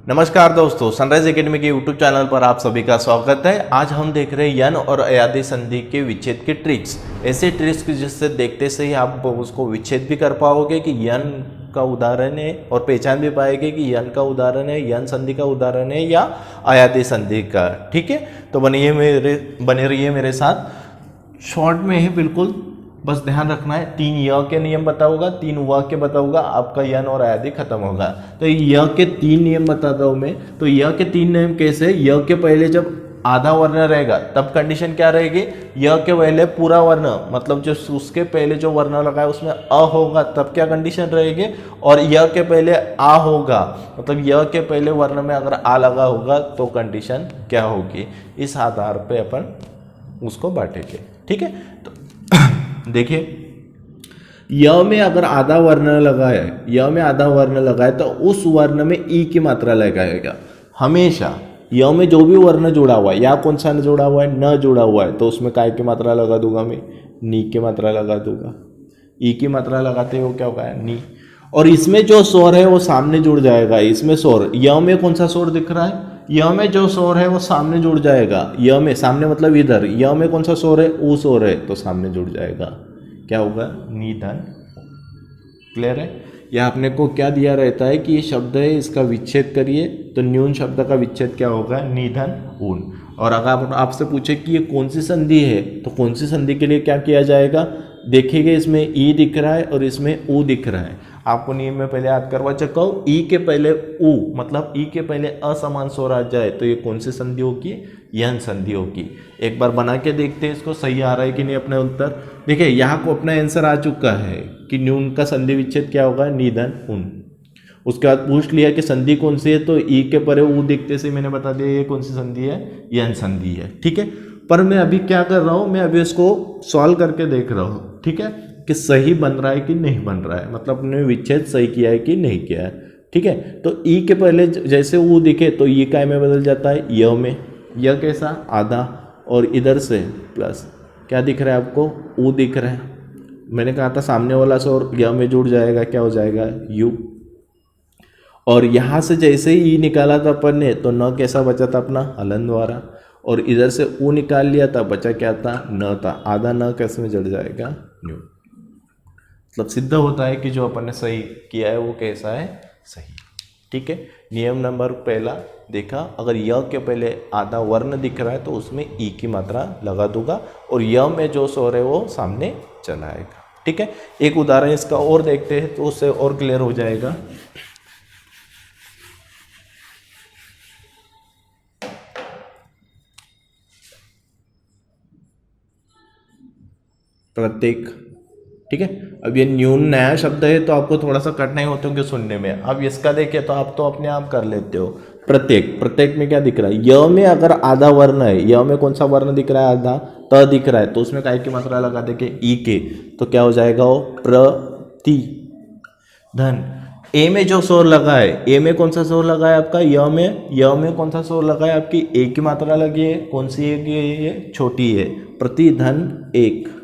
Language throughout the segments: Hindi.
नमस्कार दोस्तों, सनराइज एकेडमी के यूट्यूब चैनल पर आप सभी का स्वागत है। आज हम देख रहे हैं यन और अयादी संधि के विच्छेद के ट्रिक्स। ऐसे ट्रिक्स जिससे देखते से ही आप उसको विच्छेद भी कर पाओगे कि यन का उदाहरण है और पहचान भी पाएंगे कि यन का उदाहरण है, यन संधि का उदाहरण है या अयादी संधि का। ठीक है, तो बने रहिए मेरे साथ। शॉर्ट में ही बिल्कुल बस ध्यान रखना है, 3 य के नियम बताऊंगा, 3 व के बताऊंगा, आपका यन और अयादी खत्म होगा। तो य के 3 नियम बताता हूं मैं। तो य के 3 नियम कैसे? य के पहले जब आधा वर्ण रहेगा तब कंडीशन क्या रहेगी? य के पहले पूरा वर्ण, मतलब जो उसके पहले जो वर्ण लगा है उसमें अ होगा तब क्या कंडीशन रहेगी? और य के पहले आ होगा, मतलब य के पहले वर्ण में अगर आ लगा होगा तो कंडीशन क्या होगी? इस आधार पे अपन उसको बांटेंगे। ठीक है, तो देखिए, य में अगर आधा वर्ण लगा है, य में आधा वर्ण लगा है तो उस वर्ण में ई की मात्रा लगाएगा हमेशा। य में जो भी वर्ण जुड़ा हुआ है, या कौन सा जुड़ा हुआ है, न जुड़ा हुआ है, तो उसमें काय की मात्रा लगा दूंगा मैं, नी की मात्रा लगा दूंगा। ई की मात्रा लगाते हो क्या होगा? नी। और इसमें जो स्वर है वो सामने जुड़ जाएगा। इसमें स्वर, य में कौन सा स्वर दिख रहा है? य में जो स्वर है वो सामने जुड़ जाएगा। य में सामने मतलब इधर, य में कौन सा स्वर है? ऊ स्वर है, तो सामने जुड़ जाएगा। क्या होगा? निधन। क्लियर है? यह आपने को क्या दिया रहता है कि ये शब्द है, इसका विच्छेद करिए, तो न्यून शब्द का विच्छेद क्या होगा? निधन ऊन। और अगर आपसे पूछे कि ये कौन सी संधि है, तो कौन सी संधि के लिए क्या किया जाएगा? देखिएगा, इसमें ई दिख रहा है और इसमें ऊ दिख रहा है। आपको नियम में पहले याद करवा चुका हूं। ई के पहले ऊ, मतलब ई के पहले असमान स्वर आ जाए तो ये कौन सी संधि होगी? यन संधि होगी। एक बार बना के देखते हैं इसको, सही आ रहा है कि नहीं अपने उत्तर। देखिए, यहाँ को अपना आंसर आ चुका है कि न्यून का संधि विच्छेद क्या होगा? निधन उन। उसके बाद पूछ लिया कि संधि कौन सी है, तो ई के परे ऊ दिखते से मैंने बता दिया ये कौन सी संधि है? यन संधि है। ठीक है, पर मैं अभी क्या कर रहा हूँ, मैं अभी इसको सॉल्व करके देख रहा हूँ। ठीक है, कि सही बन रहा है कि नहीं बन रहा है, मतलब अपने विच्छेद सही किया है कि नहीं किया है। ठीक है, तो ई के पहले जैसे ऊ दिखे तो ई काय में बदल जाता है? य में। य कैसा? आधा। और इधर से प्लस क्या दिख रहा है आपको? ऊ दिख रहा है। मैंने कहा था सामने वाला स्वर य में जुड़ जाएगा, क्या हो जाएगा? यू। और यहाँ से जैसे ही ई निकाला था अपन ने, तो न कैसा बचा था अपना? हलन द्वारा। और इधर से ऊ निकाल लिया था, बचा क्या था? न था। आधा न कैसे में जुड़ जाएगा? न्यू। मतलब सिद्ध होता है कि जो अपन ने सही किया है वो कैसा है? सही। ठीक है, नियम नंबर पहला देखा, अगर य के पहले आधा वर्ण दिख रहा है तो उसमें ई की मात्रा लगा दूंगा और य में जो स्वर है वो सामने चला आएगा। ठीक है, एक उदाहरण इसका और देखते हैं तो उससे और क्लियर हो जाएगा। प्रत्येक। ठीक है, अब ये न्यून नया शब्द है तो आपको थोड़ा सा कठिनाई होती होगी सुनने में। अब इसका देखिए तो आप तो अपने आप कर लेते हो। प्रत्येक, प्रत्येक में क्या दिख रहा है? य में अगर आधा वर्ण है, य में कौन सा वर्ण दिख रहा है? आधा। त दिख रहा है तो उसमें काय की मात्रा लगा देंगे? ई के, तो क्या हो जाएगा? वो प्रति धन। ए में जो स्वर लगा है, ए में कौन सा स्वर लगा है आपका? य में कौन सा स्वर लगा है आपकी? ए की मात्रा लगी है। कौन सी है? ये छोटी है। प्रति धन एक।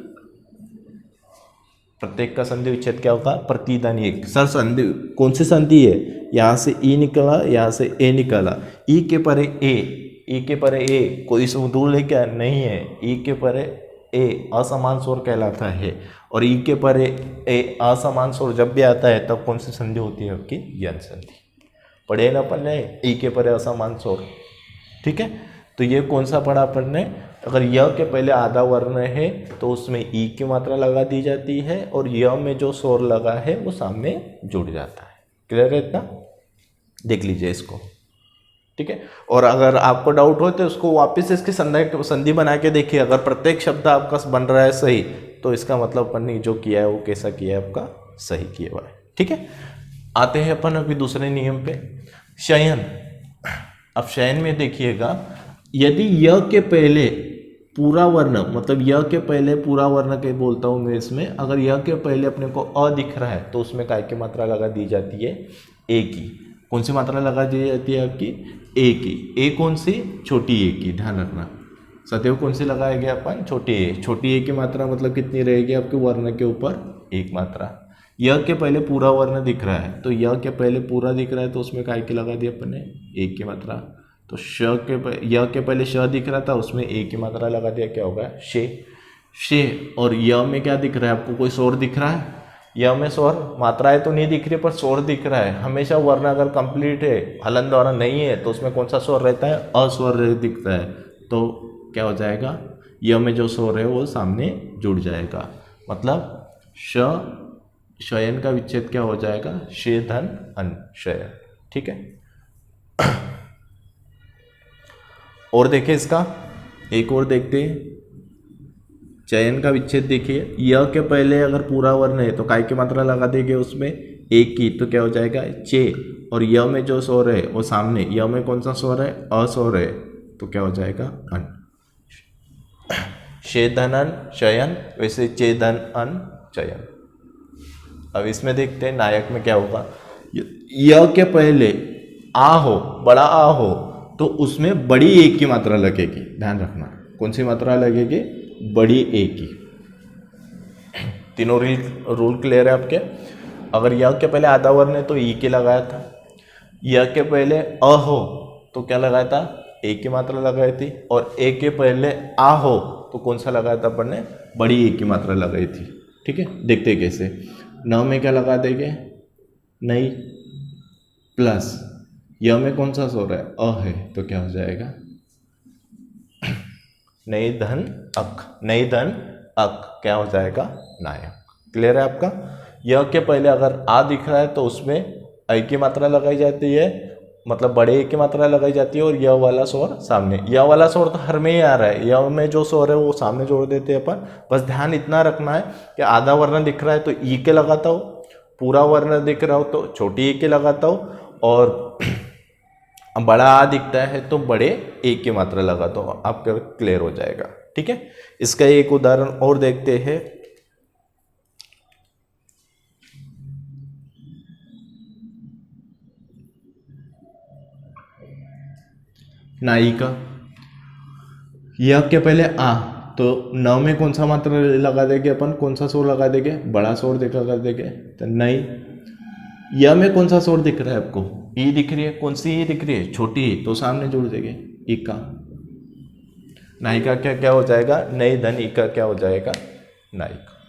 प्रत्येक का संधि विच्छेद क्या होगा? प्रतिधन एक। सर संधि कौन सी संधि है? यहाँ से ई निकला, यहाँ से ए निकला। ई के परे ए, ई के परे ए कोई दूर है क्या? नहीं है। ई के परे ए असमान स्वर कहलाता है, और ई के परे ए असमान स्वर जब भी आता है तब कौन सी संधि होती है आपकी? यन संधि। पढ़े ना अपन ने? ई के परे असमान स्वर। ठीक है, तो ये कौन सा पढ़ा अपन ने? अगर य के पहले आधा वर्ण है तो उसमें ई की मात्रा लगा दी जाती है और य में जो स्वर लगा है वो सामने जुड़ जाता है। क्लियर है इतना? देख लीजिए इसको। ठीक है, और अगर आपको डाउट हो तो उसको वापस इसकी संधि बना के देखिए। अगर प्रत्येक शब्द आपका बन रहा है सही तो इसका मतलब अपन ने जो किया है वो कैसा किया है? आपका सही किया हुआ है। ठीक है, आते हैं अपन अभी दूसरे नियम पे, शयन। अब शयन में देखिएगा, यदि य के पहले पूरा वर्ण, मतलब य के पहले पूरा वर्ण के बोलता हूँ मैं इसमें, अगर य के पहले अपने को अ दिख रहा है तो उसमें काय की मात्रा लगा दी जाती है? ए की। कौन सी मात्रा लगा दी जाती है आपकी? ए की। ए कौन सी? छोटी ए की। ध्यान रखना, सदैव कौन सी लगाएंगे अपन? छोटी ए। छोटी ए की मात्रा मतलब कितनी रहेगी आपके वर्ण के ऊपर? एक मात्रा। य के पहले पूरा वर्ण दिख रहा है, तो य के पहले पूरा दिख रहा है तो उसमें काय की लगा दी अपन ने, एक की मात्रा। तो य के पहले श दिख रहा था, उसमें एक की मात्रा लगा दिया, क्या होगा, शे। और य में क्या दिख रहा है आपको, कोई स्वर दिख रहा है, य में स्वर मात्राएं तो नहीं दिख रही पर स्वर दिख रहा है। हमेशा वर्ण अगर कंप्लीट है, हलन द्वारा नहीं है, तो उसमें कौन सा स्वर रहता है, अस्वर दिखता है। तो क्या हो जाएगा, य में जो स्वर है वो सामने जुड़ जाएगा, मतलब शयन का विच्छेद क्या हो जाएगा, शे धन अन शयन। ठीक है, और देखिए इसका एक और देखते हैं, चयन का विच्छेद देखिए, य के पहले अगर पूरा वर्ण है तो काय की मात्रा लगा देंगे उसमें, एक की, तो क्या हो जाएगा, चे। और य में जो स्वर है वो सामने, य में कौन सा स्वर है, अस्वर है, तो क्या हो जाएगा, अन। शे धन अन शयन, वैसे चे धन अन चयन। अब इसमें देखते हैं नायक में क्या होगा, य के पहले आ हो, बड़ा आ हो, तो उसमें बड़ी एक की मात्रा लगेगी, ध्यान रखना। कौन सी मात्रा लगेगी, बड़ी ए की। तीनों रूल क्लियर है आपके। अगर य के पहले आधा वर्ण है तो ई के लगाया था, य के पहले अ हो तो क्या लगाया था, ए की मात्रा लगाई थी, और ए के पहले आ हो तो कौन सा लगाया था अपन ने, बड़ी ए की मात्रा लगाई थी। ठीक है, देखते कैसे। न में क्या लगा देंगे, नहीं, प्लस य में कौन सा स्वर है, अ है, तो क्या हो जाएगा, नई धन अक, नई धन अक, क्या हो जाएगा, नायक। क्लियर है आपका। य के पहले अगर आ दिख रहा है तो उसमें ऐ की मात्रा लगाई जाती है, मतलब बड़े ए की मात्रा लगाई जाती है, और य वाला स्वर सामने। य वाला स्वर तो हर में ही आ रहा है, य में जो स्वर है वो सामने जोड़ देते हैं अपन। बस ध्यान इतना रखना है कि आधा वर्ण दिख रहा है तो ई के लगाता हो, पूरा वर्ण दिख रहा हो तो छोटी ए के लगाता हो, और बड़ा आ दिखता है तो बड़े ए की मात्रा लगा दो, आपका क्लियर हो जाएगा। ठीक है, इसका एक उदाहरण और देखते हैं। नायिका, यह के पहले आ, तो न में कौन सा मात्रा लगा देंगे अपन, कौन सा स्वर लगा देंगे, बड़ा स्वर लगा देंगे, तो नहीं। यह में कौन सा स्वर दिख रहा है आपको, ई दिख रही है, कौन सी ई दिख रही है, छोटी ई, तो सामने जोड़ देंगे इका। नायिका क्या क्या हो जाएगा, नई धन इका क्या हो जाएगा, नायिका।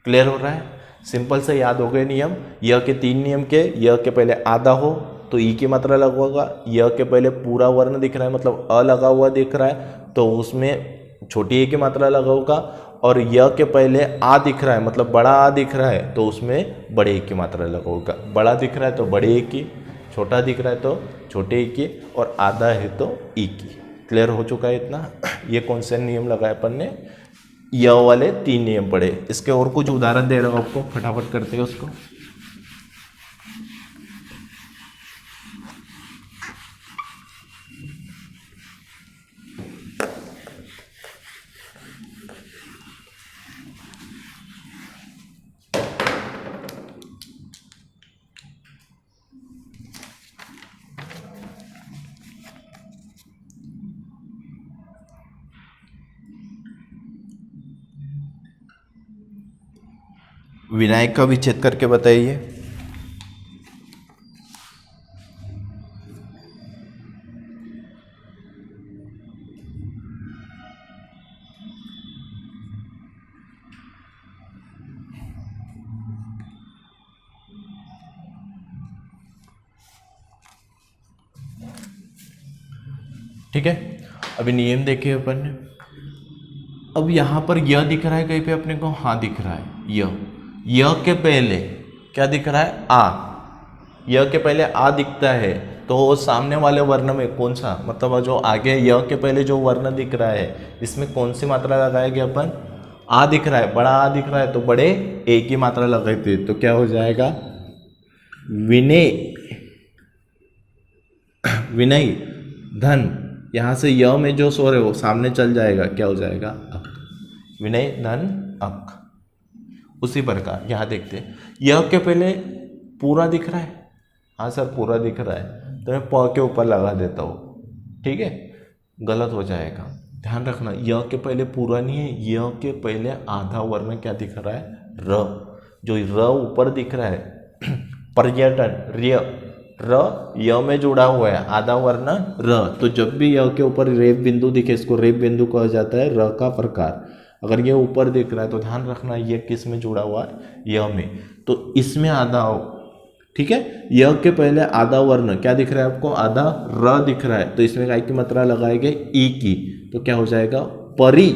क्लियर हो रहा है, सिंपल से याद हो गए नियम। य के 3 नियम के, य के पहले आधा हो तो ई की मात्रा लगवागा, य के पहले पूरा वर्ण दिख रहा है मतलब अ लगा हुआ दिख रहा है तो उसमें छोटी ए की मात्रा लगाऊंगा, और य के पहले आ दिख रहा है मतलब बड़ा आ दिख रहा है तो उसमें बड़े ए की मात्रा लगाऊंगा। बड़ा दिख रहा है तो बड़े ए की, छोटा दिख रहा है तो छोटे ए की, और आधा है तो ई की। क्लियर हो चुका है इतना। ये कौन से नियम लगाए अपन ने, य वाले 3 नियम पढ़े। इसके और कुछ उदाहरण दे रहा हूँ आपको, फटाफट करते हैं उसको। विनायक का विच्छेद करके बताइए। ठीक है, अभी नियम देखे अपन ने। अब यहाँ पर यह दिख रहा है कहीं पे अपने को, हाँ दिख रहा है य के पहले क्या दिख रहा है, आ। य के पहले आ दिखता है तो सामने वाले वर्ण में कौन सा, मतलब जो आगे य के पहले जो वर्ण दिख रहा है इसमें कौन सी मात्रा लगाएंगे अपन, आ दिख रहा है, बड़ा आ दिख रहा है तो बड़े ए की मात्रा लगाई थी, तो क्या हो जाएगा, विनय, विनय धन, यहाँ से य में जो स्वर है वो सामने चल जाएगा, क्या हो जाएगा, अक। विनय धन अक। उसी प्रकार यहाँ देखते हैं, य के पहले पूरा दिख रहा है, हाँ सर पूरा दिख रहा है, तो मैं प के ऊपर लगा देता हूँ। ठीक है, गलत हो जाएगा, ध्यान रखना। य के पहले पूरा नहीं है, य के पहले आधा वर्ण क्या दिख रहा है, र। जो र ऊपर दिख रहा है पर्यटन, रिय र य में जुड़ा हुआ है, आधा वर्ण र, तो जब भी य के ऊपर रेप बिंदु दिखे इसको रेप बिंदु कहा जाता है। र का प्रकार अगर ये ऊपर दिख रहा है तो ध्यान रखना ये किस में जुड़ा हुआ है, य में, तो इसमें आधा हो, ठीक है। य के पहले आधा वर्ण क्या दिख रहा है आपको, आधा र दिख रहा है, तो इसमें काय की मात्रा लगाएंगे, ई की, तो क्या हो जाएगा परी।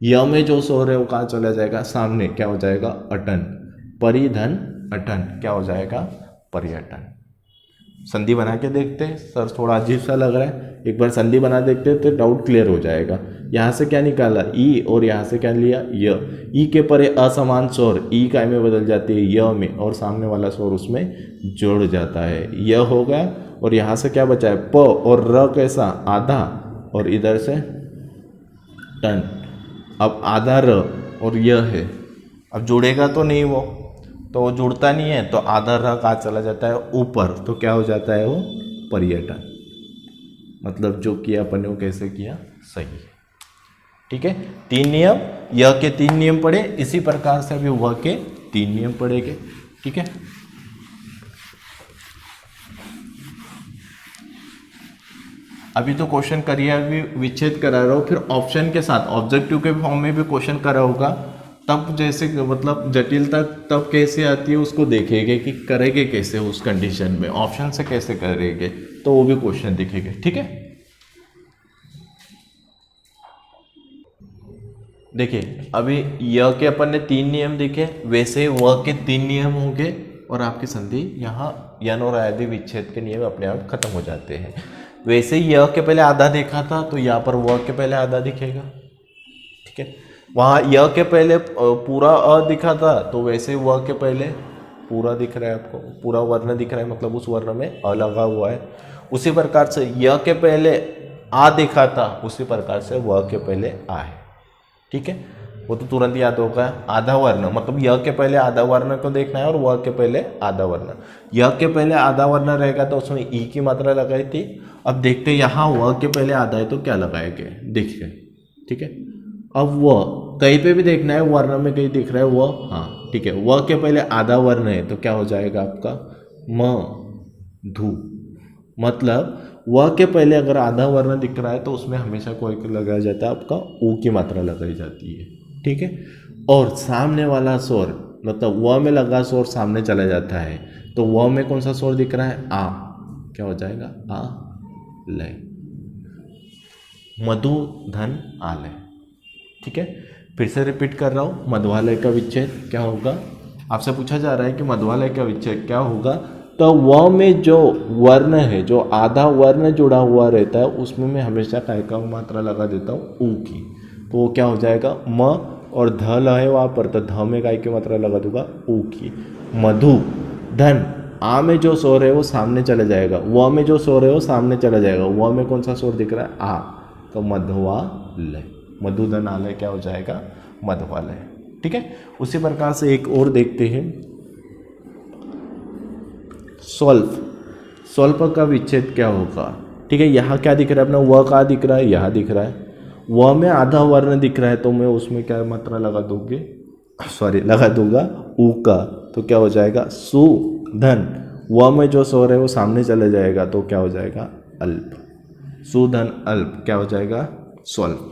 य में जो स्वर है वो कहाँ चला जाएगा, सामने, क्या हो जाएगा अटन, परिधन अटन, क्या हो जाएगा पर्यटन। संधि बना के देखते हैं, सर थोड़ा अजीब सा लग रहा है, एक बार संधि बना देखते हैं तो डाउट क्लियर हो जाएगा। यहाँ से क्या निकाला ई, और यहाँ से क्या लिया य, ई के परे असमान स्वर, ई काय में बदल जाती है य में, और सामने वाला स्वर उसमें जुड़ जाता है, य हो गया। और यहाँ से क्या बचा है प, और र कैसा आधा, और इधर से टन। अब आधा र और य है, अब जुड़ेगा तो नहीं वो, तो वो जुड़ता नहीं है, तो आधा र कहाँ चला जाता है ऊपर, तो क्या हो जाता है वो पर्यटन। मतलब जो किया अपन ने वो कैसे किया, सही है, ठीक है। 3 नियम, य के 3 नियम पढ़े, इसी प्रकार से अभी व के 3 नियम पढ़ेंगे, ठीक है। अभी तो क्वेश्चन करिए, अभी विच्छेद करा रहा हूँ, फिर ऑप्शन के साथ ऑब्जेक्टिव के फॉर्म में भी क्वेश्चन करा होगा, तब जैसे मतलब जटिलता तब कैसे आती है उसको देखेंगे कि करेंगे कैसे उस कंडीशन में, ऑप्शन से कैसे करेंगे, तो वो भी क्वेश्चन दिखेंगे, ठीक है। देखिए अभी य के अपन ने 3 नियम देखे, वैसे व के 3 नियम होंगे, और आपकी संधि यहाँ यन और आदि विच्छेद के नियम अपने आप खत्म हो जाते हैं। वैसे य के पहले आधा देखा था, तो यहाँ पर व के पहले आधा दिखेगा, ठीक है। वहाँ य के पहले पूरा अ दिखा था, तो वैसे व के पहले पूरा दिख रहा है आपको, पूरा वर्ण दिख रहा है, मतलब उस वर्ण में अ लगा हुआ है। उसी प्रकार से य के पहले आ दिखा था, उसी प्रकार से व के पहले आ है, ठीक है। वो तो तुरंत याद होगा, आधा वर्ण मतलब य के पहले आधा वर्ण को देखना है, और व के पहले आधा वर्ण। य के पहले आधा वर्ण रहेगा तो उसमें ई की मात्रा लगाई थी। अब देखते यहाँ व के पहले आधा है तो क्या लगाएंगे, देखिए, ठीक है। अब व कहीं पे भी देखना है, वर्ण में कहीं दिख रहा है व, हाँ ठीक है, व के पहले आधा वर्ण है तो क्या हो जाएगा आपका म धू। मतलब व के पहले अगर आधा वर्ण दिख रहा है तो उसमें हमेशा कोई लगाया जाता है, आपका ऊ की मात्रा लगाई जाती है, ठीक है। और सामने वाला स्वर मतलब व में लगा स्वर सामने चला जाता है, तो व में कौन सा स्वर दिख रहा है, आ, क्या हो जाएगा आ लय, मधु धन आलय, ठीक है। फिर से रिपीट कर रहा हूँ, मध्वालय का विच्छेद क्या होगा, आपसे पूछा जा रहा है कि मध्वालय का विच्छेद क्या होगा, तो व में जो वर्ण है, जो आधा वर्ण जुड़ा हुआ रहता है, उसमें मैं हमेशा काय का मात्रा लगा देता हूँ ऊ की, तो वो क्या हो जाएगा म, और ध ल है वहाँ पर, तो ध में काय की मात्रा लगा दूंगा ऊ की। मधु धन, आ में जो स्वर है वो सामने चला जाएगा, व में जो स्वर है वो सामने चला जाएगा, व में कौन सा स्वर दिख रहा है आ, तो मध्वालय, मधुधन आलय क्या हो जाएगा मध्वालय, ठीक है। उसी प्रकार से एक और देखते हैं, स्वल्प, स्वल्प का विच्छेद क्या होगा, ठीक है। यहाँ क्या दिख रहा है अपना, व का दिख रहा है, यहाँ दिख रहा है, व में आधा वर्ण दिख रहा है, तो मैं उसमें क्या मात्रा लगा दूंगा ऊ का, तो क्या हो जाएगा सुधन। व में जो स्वर है वो सामने चला जाएगा, तो क्या हो जाएगा अल्प, सुधन अल्प, क्या हो जाएगा स्वल्प।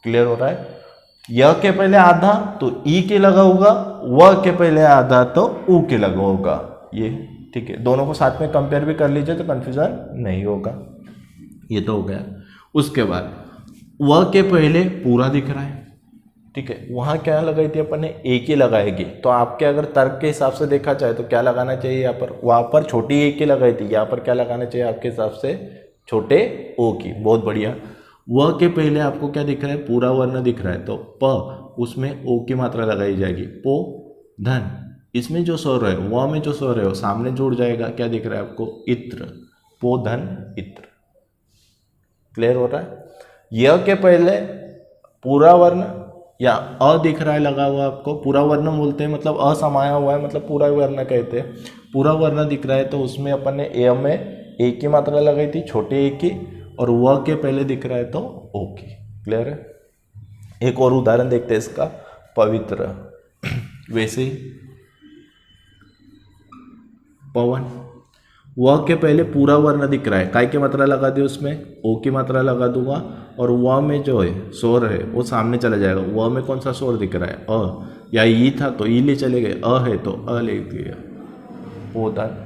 क्लियर हो रहा है। य के पहले आधा तो ई के लगा होगा, व के पहले आधा तो ऊ के लगा होगा, ये ठीक है। दोनों को साथ में कंपेयर भी कर लीजिए तो कंफ्यूजन नहीं होगा। ये तो हो गया। उसके बाद व के पहले पूरा दिख रहा है, ठीक है। वहाँ क्या लगाई थी अपन ने, एक ही लगाएगी, तो आपके अगर तर्क के हिसाब से देखा जाए तो क्या लगाना चाहिए यहाँ पर, वहाँ पर छोटी एक ही लगाई थी, यहाँ पर क्या लगाना चाहिए आपके हिसाब से, छोटे ओ की। बहुत बढ़िया। व के पहले आपको क्या दिख रहा है, पूरा वर्ण दिख रहा है, तो प उसमें ओ की मात्रा लगाई जाएगी, पो धन। इसमें जो स्वर है, व में जो स्वर है वो सामने जुड़ जाएगा, क्या दिख रहा है आपको, इत्र, पो धन इत्र। क्लियर हो रहा है। य के पहले पूरा वर्ण या अ दिख रहा है लगा हुआ आपको, पूरा वर्ण बोलते हैं, मतलब अ समाया हुआ है, मतलब पूरा वर्ण कहते हैं। पूरा वर्ण दिख रहा है तो उसमें अपन ने ए में एक की मात्रा लगाई थी, छोटे एक की, और व के पहले दिख रहा है तो ओ की। क्लियर है। एक और उदाहरण देखते हैं इसका, पवित्र। वैसे ही पवन, व के पहले पूरा वर्ण दिख रहा है, काय की मात्रा लगा दी उसमें, ओ की मात्रा लगा दूंगा, और व में जो है स्वर है वो सामने चला जाएगा। व में कौन सा स्वर दिख रहा है, अ, या ई था तो ई ले चले गए, अ है तो अ ले दिया, पोदान।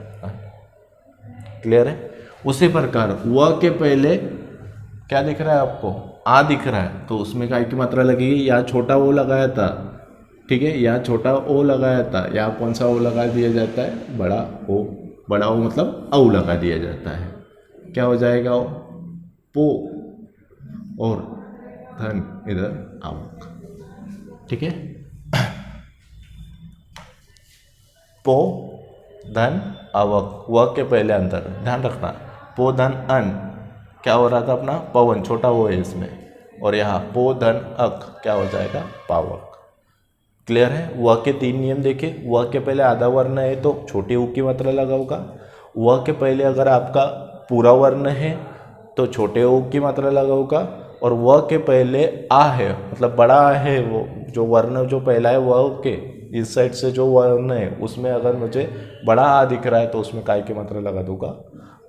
क्लियर है। उसी प्रकार व के पहले क्या दिख रहा है आपको, आ दिख रहा है, तो उसमें काय की मात्रा लगेगी, या छोटा ओ लगाया था, ठीक है, या छोटा ओ लगाया था, या कौन सा ओ लगा दिया जाता है, बड़ा ओ। बड़ा ओ मतलब औ लगा दिया जाता है, क्या हो जाएगा ओ, पो, और धन इधर आवक, ठीक है। पो धन आवक, व के पहले अंतर ध्यान रखना, पो धन अन क्या हो रहा था अपना, पवन, छोटा वो है इसमें, और यहाँ पो धन अक क्या हो जाएगा, पावक। क्लियर है। व के 3 नियम देखें। व के पहले आधा वर्ण है तो छोटे ऊ की मात्रा लगाऊंगा। व के पहले अगर आपका पूरा वर्ण है तो छोटे ऊ की मात्रा लगाऊंगा, और व के पहले आ है मतलब बड़ा आ है, वो जो वर्ण जो पहला है व के इस साइड से जो वर्ण है उसमें अगर मुझे बड़ा आ दिख रहा है तो उसमें काय की मात्रा लगा दूंगा,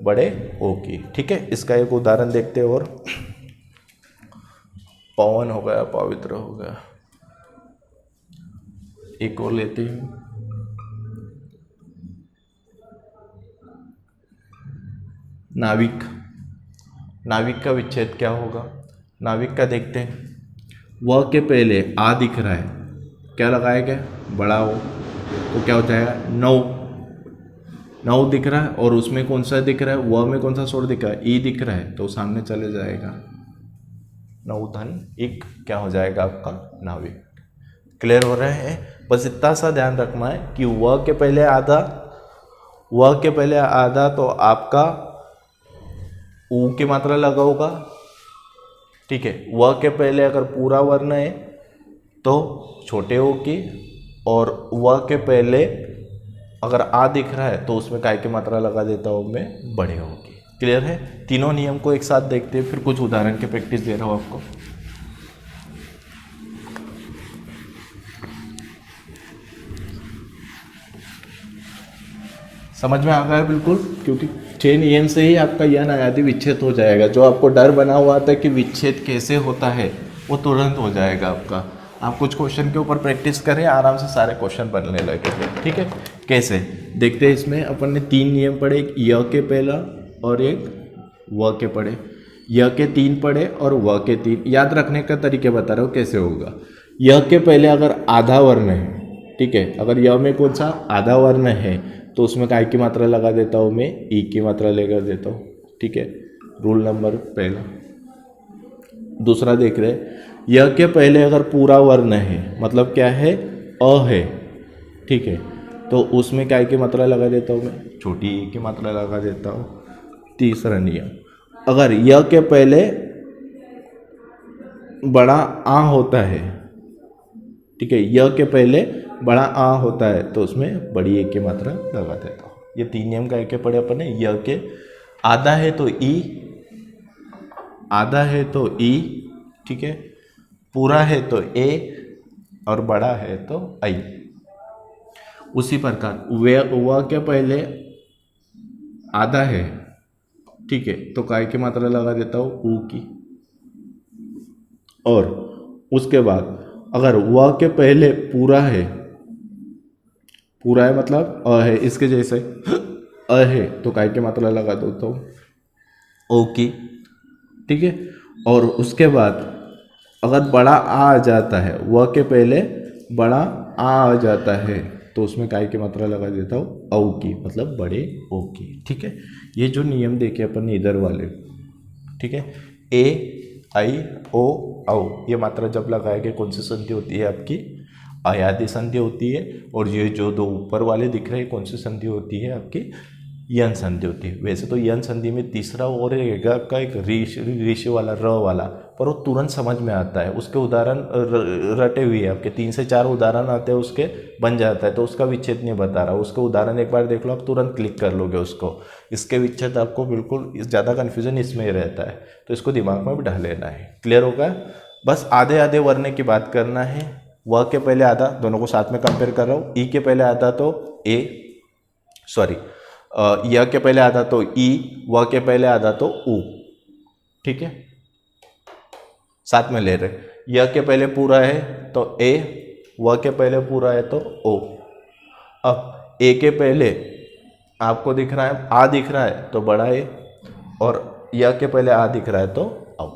बड़े ओ की। ठीक है, इसका एक उदाहरण देखते हैं। और पवन हो गया, पवित्र हो गया, एक और लेते हैं। नाविक, नाविक का विच्छेद क्या होगा, नाविक का देखते हैं। व के पहले आ दिख रहा है, क्या लगाया गया, बड़ा हो, तो क्या हो जाएगा, नौ। नौ दिख रहा है और उसमें कौन सा दिख रहा है, व में कौन सा स्वर दिख रहा है, ई दिख रहा है, तो सामने चले जाएगा, नौ धन एक क्या हो जाएगा आपका, नाविक। क्लियर हो रहा है। बस इतना सा ध्यान रखना है कि व के पहले आधा, व के पहले आधा तो आपका ऊ की मात्रा लगा होगा, ठीक है। व के पहले अगर पूरा वर्ण है तो छोटे ओ की, और व के पहले अगर आ दिख रहा है तो उसमें काय की मात्रा लगा देता हूँ मैं, बड़े ओ की। क्लियर है। तीनों नियम को एक साथ देखते हैं, फिर कुछ उदाहरण की प्रैक्टिस दे रहा हूँ आपको। समझ में आ गया बिल्कुल, क्योंकि 6 नियम से ही आपका यन आयादी विच्छेद हो जाएगा। जो आपको डर बना हुआ था कि विच्छेद कैसे होता है वो तुरंत हो जाएगा आपका। आप कुछ क्वेश्चन के ऊपर प्रैक्टिस करें, आराम से सारे क्वेश्चन बनने लगेंगे। ठीक है, कैसे देखते हैं। इसमें अपन ने 3 नियम पढ़े, एक य के पहला और एक व के पढ़े। य के 3 पढ़े और व के 3। याद रखने का तरीके बता रहा हूँ कैसे होगा। य के पहले अगर आधा वर्ण है, ठीक है, अगर य में कौन सा आधा वर्ण है तो उसमें काय की मात्रा लगा देता हूँ मैं, ई की मात्रा लेकर देता हूँ। ठीक है, रूल नंबर पहला। दूसरा देख रहे, य के पहले अगर पूरा वर्ण है, मतलब क्या है, अ है, ठीक है, तो उसमें काय की मात्रा लगा देता हूँ मैं, छोटी ई की मात्रा लगा देता हूँ। तीसरा नियम, अगर य के पहले बड़ा आ होता है, ठीक है, य के पहले बड़ा आ होता है तो उसमें बड़ी ए की मात्रा लगा देता हूँ। ये 3 नियम का एक पढ़े अपन ने। य के आधा है तो ई, आधा है तो ई, ठीक है, पूरा है तो ए, और बड़ा है तो आई। उसी प्रकार व के पहले आधा है, ठीक है, तो काय की मात्रा लगा देता हूँ, ऊ की। और उसके बाद अगर व के पहले पूरा है, पूरा है मतलब अ है, इसके जैसे अ है तो काय की मात्रा लगा देता हूँ, ओ की। ठीक है, और उसके बाद अगर बड़ा आ जाता है, व के पहले बड़ा आ जाता है तो उसमें काय की मात्रा लगा देता हूँ, औ की, मतलब बड़े ओ की। ठीक है, ये जो नियम देखे अपन इधर वाले, ठीक है, ए आई ओ औ, ये मात्रा जब लगाएंगे कौन सी संधि होती है आपकी, आयादी संधि होती है। और ये जो 2 ऊपर वाले दिख रहे हैं कौन सी संधि होती है आपकी, यन संधि होती है। वैसे तो यन संधि में तीसरा और रहेगा आपका एक ऋष वाला, र वाला, पर वो तुरंत समझ में आता है। उसके उदाहरण रटे हुए हैं आपके, 3 से 4 उदाहरण आते हैं उसके, बन जाता है। तो उसका विच्छेद नहीं बता रहा, उसके उदाहरण एक बार देख लो, आप तुरंत क्लिक कर लोगे उसको। इसके विच्छेद आपको बिल्कुल ज़्यादा कन्फ्यूजन इसमें ही रहता है, तो इसको दिमाग में बिठा लेना है। क्लियर होगा। बस आधे आधे वर्ण की बात करना है, व के पहले आधा, दोनों को साथ में कंपेयर कर रहा हूँ। ई के पहले आधा तो य के पहले आधा तो ई, व के पहले आधा तो उ। ठीक है, साथ में ले रहे। य के पहले पूरा है तो ए, व के पहले पूरा है तो ओ। अब ए के पहले आपको दिख रहा है आ दिख रहा है तो बड़ा ए, और य के पहले आ दिख रहा है तो औ।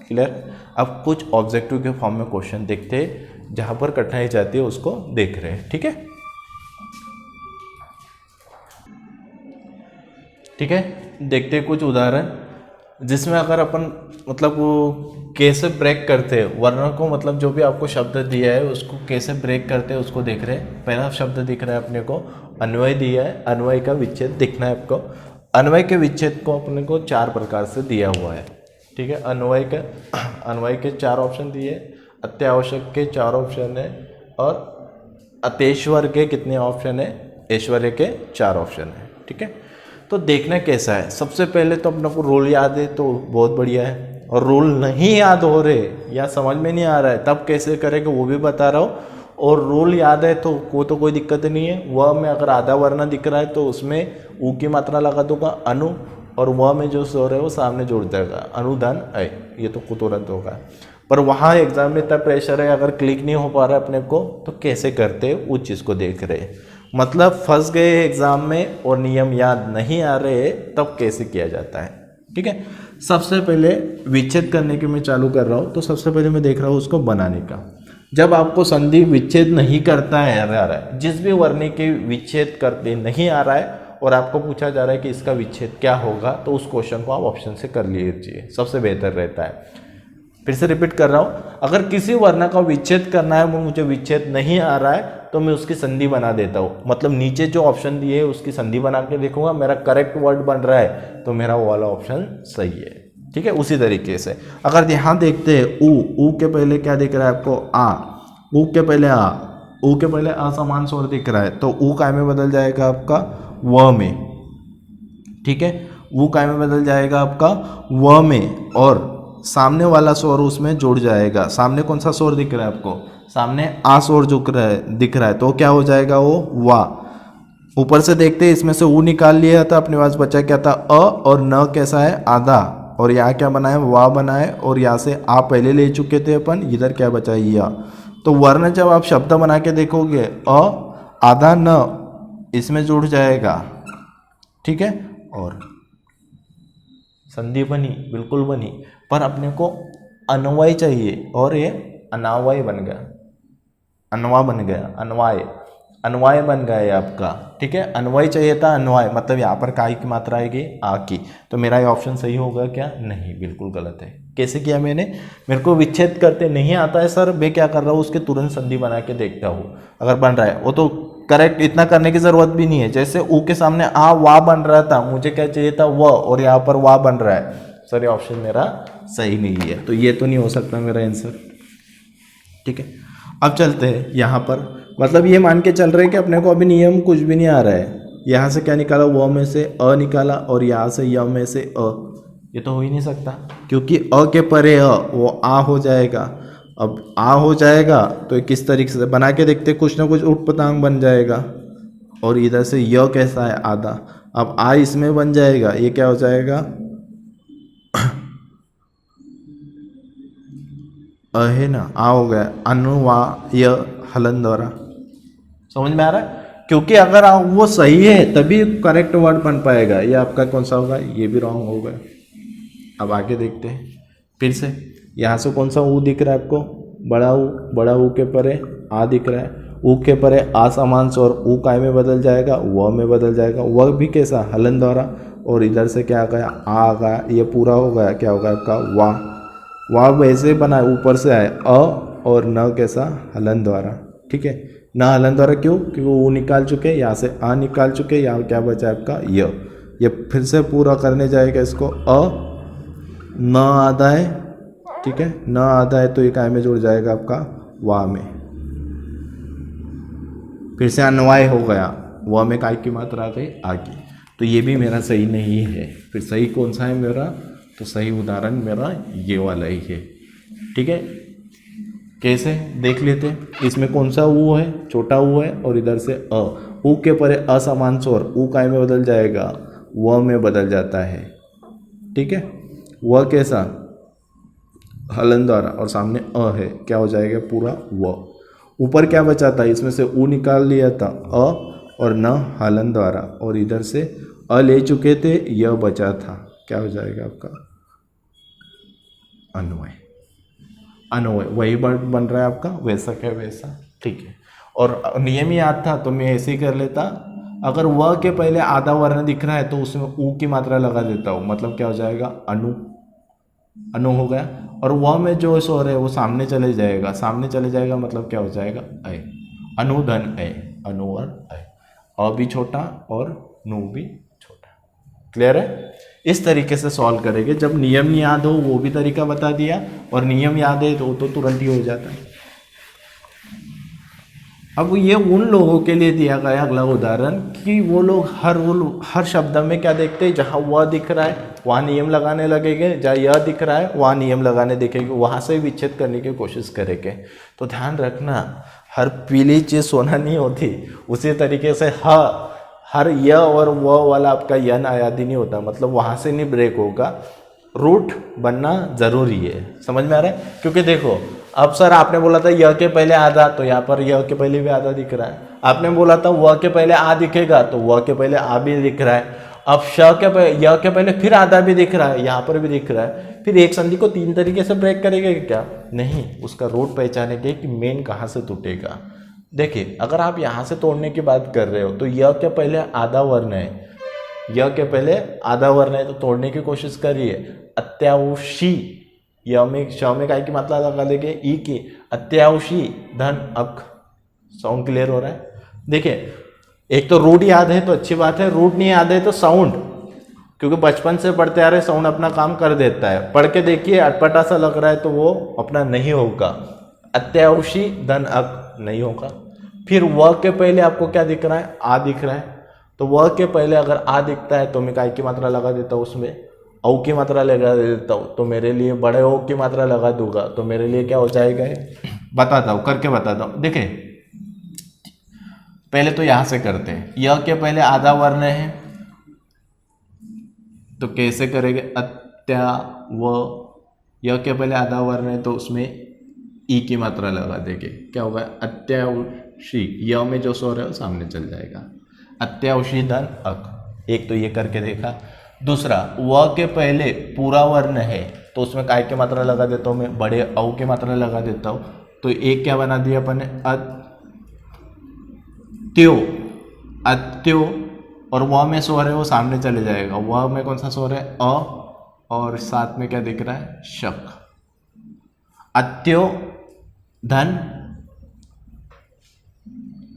क्लियर। अब कुछ ऑब्जेक्टिव के फॉर्म में क्वेश्चन देखते हैं, जहां पर कठिनाई जाती है उसको देख रहे हैं। ठीक है, ठीक है, देखते हैं कुछ उदाहरण जिसमें अगर अपन मतलब वो कैसे ब्रेक करते हैं वर्ण को, मतलब जो भी आपको शब्द दिया है उसको कैसे ब्रेक करते हैं उसको देख रहे हैं। पहला शब्द दिख रहा है अपने को अन्वय दिया है, अन्वय का विच्छेद दिखना है आपको। अन्वय के विच्छेद को अपने को 4 प्रकार से दिया हुआ है। ठीक है, अन्वय के 4 ऑप्शन दिए, अत्यावश्यक के 4 ऑप्शन है, और अतेश्वर के कितने ऑप्शन है, ऐश्वर्य के 4 ऑप्शन है। ठीक है, तो देखना कैसा है। सबसे पहले तो अपने को रोल याद है तो बहुत बढ़िया है, और रोल नहीं याद हो रहे या समझ में नहीं आ रहा है तब कैसे करेंगे वो भी बता रहा हूँ। और रोल याद है तो कोई दिक्कत नहीं है। वह में अगर आधा वर्ण दिख रहा है तो उसमें ऊ की मात्रा लगा दूंगा अनु, और वह में जो स्वर है वो सामने जोड़ जाएगा अनुदान अय, ये तो तुरंत होगा। पर वहाँ एग्जाम में इतना प्रेशर है, अगर क्लिक नहीं हो पा रहा है अपने को तो कैसे करते उस चीज़ को देख रहे हैं। मतलब फंस गए एग्जाम में और नियम याद नहीं आ रहे तब कैसे किया जाता है। ठीक है, सबसे पहले विच्छेद करने के मैं चालू कर रहा हूँ। तो सबसे पहले मैं देख रहा हूँ उसको बनाने का। जब आपको संधि विच्छेद नहीं करता है आ रहा है, जिस भी वर्ण के विच्छेद करते नहीं आ रहा है और आपको पूछा जा रहा है कि इसका विच्छेद क्या होगा, तो उस क्वेश्चन को आप ऑप्शन से कर लीजिए, सबसे बेहतर रहता है। फिर से रिपीट कर रहा हूँ, अगर किसी वर्ण का विच्छेद करना है वो मुझे विच्छेद नहीं आ रहा है तो मैं उसकी संधि बना देता हूँ। मतलब नीचे जो ऑप्शन दिए है उसकी संधि बना के देखूंगा, मेरा करेक्ट वर्ड बन रहा है तो मेरा वो वाला ऑप्शन सही है। ठीक है, उसी तरीके से अगर यहाँ देखते हैं ऊ के पहले क्या दिख रहा है आपको आ, ऊ के पहले आ समान स्वर दिख रहा है तो ऊ काय में बदल जाएगा आपका व में। ठीक है, ऊ काय में बदल जाएगा आपका व में, और सामने वाला स्वर उसमें जुड़ जाएगा। सामने कौन सा स्वर दिख रहा है आपको, सामने आ स्वर दिख रहा है तो क्या हो जाएगा वो वा। ऊपर से देखते हैं, इसमें से ऊ निकाल लिया था, अपने पास बचा क्या था अ, और न कैसा है आधा, और यहाँ क्या बना है वा बना है, और यहाँ से आ पहले ले चुके थे अपन, इधर क्या बचा या। तो वर्ण जब आप शब्द बना के देखोगे अ आधा न इसमें जुड़ जाएगा। ठीक है, और संधि बनी, बिल्कुल बनी, पर अपने को अन्वय चाहिए और ये अनावय बन गया, अनवा बन गया, अनवाय बन गया है आपका। ठीक है, अन्वय चाहिए था अन्वय, मतलब यहाँ पर काय की मात्रा आएगी आ की, तो मेरा ये ऑप्शन सही होगा क्या, नहीं, बिल्कुल गलत है। कैसे किया मैंने, मेरे को विच्छेद करते नहीं आता है सर, मैं क्या कर रहा हूँ उसके तुरंत संधि बना के देखता हूँ, अगर बन रहा है वो तो करेक्ट, इतना करने की जरूरत भी नहीं है। जैसे ऊ के सामने आ वा बन रहा था, मुझे क्या चाहिए था व, और यहाँ पर वा बन रहा है, सर ये ऑप्शन मेरा सही नहीं है, तो ये तो नहीं हो सकता मेरा आंसर। ठीक है, अब चलते हैं यहाँ पर, मतलब ये मान के चल रहे हैं कि अपने को अभी नियम कुछ भी नहीं आ रहा है। यहाँ से क्या निकाला व में से अ निकाला, और यहाँ से य में से अ, ये तो हो ही नहीं सकता क्योंकि अ के परे अ वो आ हो जाएगा। अब आ हो जाएगा तो किस तरीके से बना के देखते, कुछ ना कुछ उठपटांग बन जाएगा। और इधर से य कैसा है आधा, अब आ इसमें बन जाएगा, ये क्या हो जाएगा अ है ना, आ हो गया अनुवा य हलन द्वारा। समझ में आ रहा है, क्योंकि अगर वो सही है तभी करेक्ट वर्ड बन पाएगा। ये आपका कौन सा होगा, ये भी रॉन्ग होगा। अब आगे देखते हैं फिर से, यहाँ से कौन सा ऊ दिख रहा है आपको, बड़ा ऊ के परे आ दिख रहा है, ऊ के परे आ समान स्वर, ऊ काय में बदल जाएगा व में बदल जाएगा, वह भी कैसा हलन द्वारा, और इधर से क्या आ गया आ गया, ये पूरा हो गया, क्या होगा आपका वाह वैसे बना, ऊपर से आए अ, और न कैसा हलन द्वारा। ठीक है, न हलन द्वारा क्यों, क्योंकि वो निकाल चुके, यहाँ से आ निकाल चुके, यहाँ क्या बचा आपका ये फिर से पूरा करने जाएगा इसको अ न आधा है। ठीक है, न आधा है तो ये काय में जुड़ जाएगा आपका वाह में, फिर से अन्वय हो गया, वह में काय की मात्रा आ गई आ की, तो ये भी मेरा सही नहीं है। फिर सही कौन सा है मेरा, तो सही उदाहरण मेरा ये वाला ही है। ठीक है, कैसे देख लेते हैं। इसमें कौन सा ऊ है, छोटा ऊ है, और इधर से अ। ऊ के परे असमान स्वर, ऊ काय में बदल जाएगा, व में बदल जाता है। ठीक है, व कैसा, हलन द्वारा, और सामने अ है, क्या हो जाएगा पूरा व। ऊपर क्या बचा था, इसमें से ऊ निकाल लिया था अ और न हलन द्वारा, और इधर से अ ले चुके थे, य बचा था, क्या हो जाएगा आपका अन्वय। अन्वय वही वर्ड बन रहा है आपका, वैसा क्या वैसा। ठीक है, और नियम याद था तो मैं ऐसे ही कर लेता, अगर व के पहले आधा वर्ण दिख रहा है तो उसमें ऊ की मात्रा लगा देता हूँ, मतलब क्या हो जाएगा अनु, अनु हो गया। और व में जो स्वर है वो सामने चले जाएगा, सामने चले जाएगा मतलब क्या हो जाएगा अय, अनुधन अय, अनु और अय, अ भी छोटा और नु भी छोटा। क्लियर है। इस तरीके से सॉल्व करेंगे। जब नियम याद हो वो भी तरीका बता दिया, और नियम याद है तो तुरंत ही हो जाता है। अब ये उन लोगों के लिए दिया गया अगला उदाहरण कि वो लोग हर शब्द में क्या देखते हैं, जहाँ वह दिख रहा है वहाँ नियम लगाने लगेंगे, जहाँ यह दिख रहा है वहाँ नियम लगाने देखेंगे, वहाँ से विच्छेद करने की कोशिश करेंगे। तो ध्यान रखना, हर पीली चीज़ सोना नहीं होती। उसी तरीके से हर य और व वाला आपका यन आयादी नहीं होता, मतलब वहाँ से नहीं ब्रेक होगा, रूट बनना जरूरी है। समझ में आ रहा है। क्योंकि देखो अब सर आपने बोला था य के पहले आधा, तो यहाँ पर य के पहले भी आधा दिख रहा है। आपने बोला था व के पहले आ दिखेगा, तो व के पहले आ भी दिख रहा है। अब श के पहले य के पहले फिर आधा भी दिख रहा है, यहाँ पर भी दिख रहा है। फिर एक संधि को तीन तरीके से ब्रेक करेंगे क्या, नहीं, उसका रूट पहचानेंगे कि मेन कहाँ से टूटेगा। देखिए अगर आप यहाँ से तोड़ने की बात कर रहे हो तो य के पहले आधा वर्ण है, य के पहले आधा वर्ण है, तो तोड़ने की कोशिश करिए। अत्यावशी, य में श में काय की मात्रा लगा देंगे ई की, अत्यावशी धन अक। साउंड क्लियर हो रहा है। देखिए एक तो रूट याद है तो अच्छी बात है, रूट नहीं याद है तो साउंड, क्योंकि बचपन से पढ़ते आ रहे साउंड अपना काम कर देता है। पढ़ के देखिए अटपटा सा लग रहा है तो वो अपना नहीं होगा। अत्यावशी धन अक नहीं होगा। फिर व के पहले आपको क्या दिख रहा है, आ दिख रहा है, तो व के पहले अगर आ दिखता है तो मैं काय की मात्रा लगा देता हूँ, उसमें औ की मात्रा लगा देता हूँ, तो मेरे लिए बड़े ओ की मात्रा लगा दूंगा, तो मेरे लिए क्या हो जाएगा, बताता हूँ, करके बताता हूँ। देखिए पहले तो यहां से करते हैं, य के पहले आधा वर्ण है तो कैसे करेंगे, अत्या व, य के पहले आधा वर्ण है तो उसमें ई की मात्रा लगा देंगे, क्या होगा अत्यावशी, य में जो स्वर है वो सामने चल जाएगा, अत्यावशी धन अक। एक तो ये करके देखा। दूसरा व के पहले पूरा वर्ण है तो उसमें काय की मात्रा लगा देता हूँ मैं, बड़े औ की मात्रा लगा देता हूँ, तो एक क्या बना दिया अपन ने, अत्यो, अत्यो, और व में स्वर है वो सामने चले जाएगा। व में कौन सा स्वर है, अ, और साथ में क्या दिख रहा है, शक। अत्यो धन,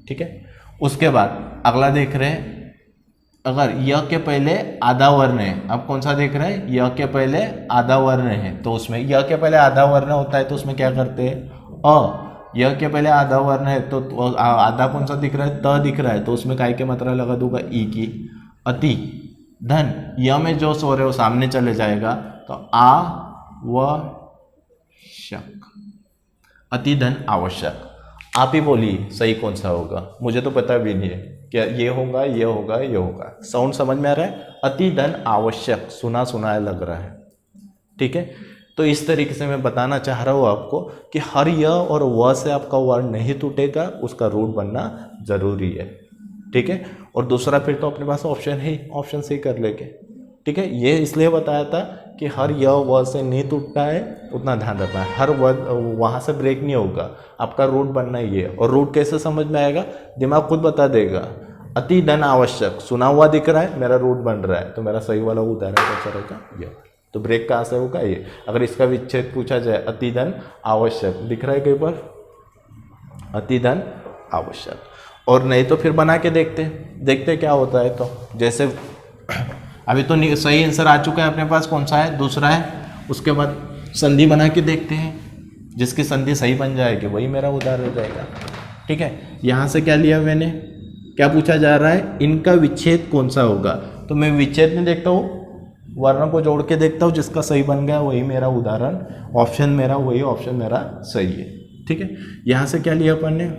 ठीक है। उसके बाद अगला देख रहे हैं, अगर य के पहले आधा वर्ण है, अब कौन सा देख रहे हैं, य के पहले आधा वर्ण है तो उसमें य के पहले आधा वर्ण होता है तो उसमें क्या करते हैं, अ। य के पहले आधा वर्ण है तो आधा कौन सा दिख रहा है, त दिख रहा है, तो उसमें काय की मात्रा लगा दूंगा, ई की। अति धन, य में जो स्वर है वो सामने चले जाएगा, तो आ व शक, अति धन आवश्यक। आप ही बोलिए सही कौन सा होगा, मुझे तो पता भी नहीं है, क्या ये होगा, ये होगा, ये होगा। साउंड समझ में आ रहा है, अति धन आवश्यक, सुना सुनाया लग रहा है, ठीक है। तो इस तरीके से मैं बताना चाह रहा हूँ आपको कि हर य और व से आपका वर्ण नहीं टूटेगा, उसका रूट बनना जरूरी है, ठीक है। और दूसरा फिर तो अपने पास ऑप्शन है, ऑप्शन से ही कर लेंगे, ठीक है। ये इसलिए बताया था कि हर य व से नहीं टूटता है, उतना ध्यान रखना है, हर वहाँ से ब्रेक नहीं होगा, आपका रूट बनना ही है। और रूट कैसे समझ में आएगा, दिमाग खुद बता देगा। अति धन आवश्यक, सुना हुआ दिख रहा है, मेरा रूट बन रहा है, तो मेरा सही वाला उदाहरण कैसा रहेगा, ये। तो ब्रेक कहाँ से होगा, ये। अगर इसका विच्छेद पूछा जाए, अति धन आवश्यक दिख रहा है कई बार, अति धन आवश्यक। और नहीं तो फिर बना के देखते क्या होता है। तो जैसे अभी तो सही आंसर आ चुका है अपने पास, कौन सा है, दूसरा है। उसके बाद संधि बना के देखते हैं, जिसकी संधि सही बन जाएगी वही मेरा उदाहरण हो जाएगा, ठीक है। यहाँ से क्या लिया मैंने, क्या पूछा जा रहा है, इनका विच्छेद कौन सा होगा, तो मैं विच्छेद में देखता हूँ, वर्ण को जोड़ के देखता हूँ, जिसका सही बन गया वही मेरा उदाहरण, ऑप्शन मेरा वही ऑप्शन मेरा सही है, ठीक है, यहाँ से क्या लिया अपन ने,